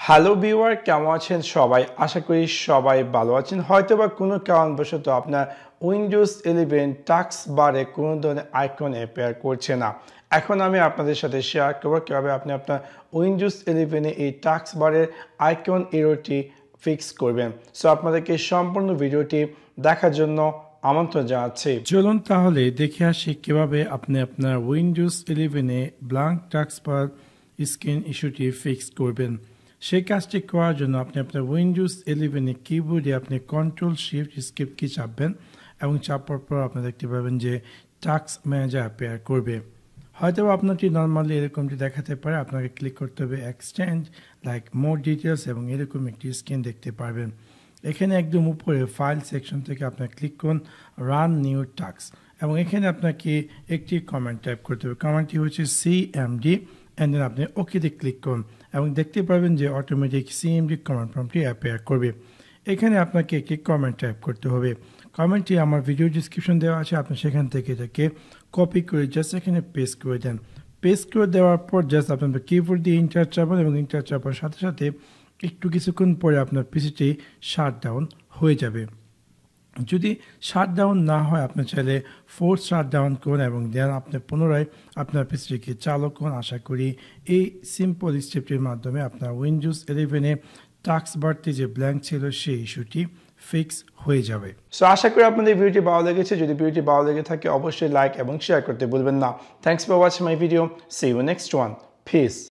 Hello viewer, কেমন আছেন সবাই? আশা করি সবাই ভালো আছেন। হয়তোবা কোনো কারণবশত আপনার উইন্ডোজ 11 টাস্ক বারে কোনো ধরনের আইকন অ্যাপিয়ার করছে না। এখন আমি আপনাদের সাথে শেয়ার করব কীভাবে আপনি আপনার উইন্ডোজ 11 এই টাস্ক বারের আইকন এররটি ফিক্স করবেন। সো আপনাদেরকে সম্পূর্ণ ভিডিওটি দেখার জন্য আমন্ত্রণ জানাচ্ছি। চলুন তাহলে দেখে আসি কীভাবে আপনি আপনার উইন্ডোজ 11 ব্ল্যাঙ্ক টাস্কবার স্ক্রিন ইস্যুটি ফিক্স করবেন। সেই কাজটি করার জন্য আপনি আপনার উইন্ডোজ 11 কিবোর্ডে আপনি কন্ট্রোল শিফট স্কিপ কি চাপবেন এবং চাপার পর আপনি দেখতে পাবেন যে টাস্ক ম্যানেজার অ্যাপিয়ার করবে। হয়তো আপনারটি নর্মালি এরকমটি দেখাতে পারে। আপনাকে ক্লিক করতে হবে এক্সটেন্ড লাইক মোর ডিটেলস এবং এরকম একটি স্ক্রিন দেখতে পারবেন। এখানে একদম উপরে ফাইল সেকশন থেকে আপনার ক্লিক করুন রান নিউ টাস্ক এবং এখানে আপনাকে একটি কমান্ড টাইপ করতে হবে। কমান্ডটি হচ্ছে CMD অ্যান্ড দেন আপনি ওকেতে ক্লিক করুন এবং দেখতে পাবেন যে অটোমেটিক CMD কমান্ড প্রম্পটটি অ্যাপিয়ার করবে। এখানে আপনাকে একটি কমেন্ট টাইপ করতে হবে। কমেন্টটি আমার ভিডিও ডিসক্রিপশন দেওয়া আছে, আপনি সেখান থেকে এটাকে কপি করে জাস্ট এখানে পেস্ট করে দেন। পেস্ট করে দেওয়ার পর জাস্ট আপনার কিবোর্ড দিয়ে ইন্টার চাপান এবং ইন্টার চাপার সাথে সাথে একটু কিছুক্ষণ পরে আপনার পিসিটি শাটডাউন হয়ে যাবে। যদি শাটডাউন না হয় আপনি চাইলে ফোর্স শাটডাউন করুন এবং দেন আপনি পুনরায় আপনার পিসিটিকে চালু করুন। আশা করি এই সিম্পল স্টেপটির মাধ্যমে আপনার উইন্ডোজ 11 টাস্ক বারটি যে ব্ল্যাঙ্ক ছিল সেই ইস্যুটি ফিক্স হয়ে যাবে। সো আশা করি আপনাদের ভিডিওটি ভালো লেগেছে। যদি ভিডিওটি ভালো লেগে থাকে অবশ্যই লাইক এবং শেয়ার করতে ভুলবেন না। Thanks for watching my video. See you next one. Piece.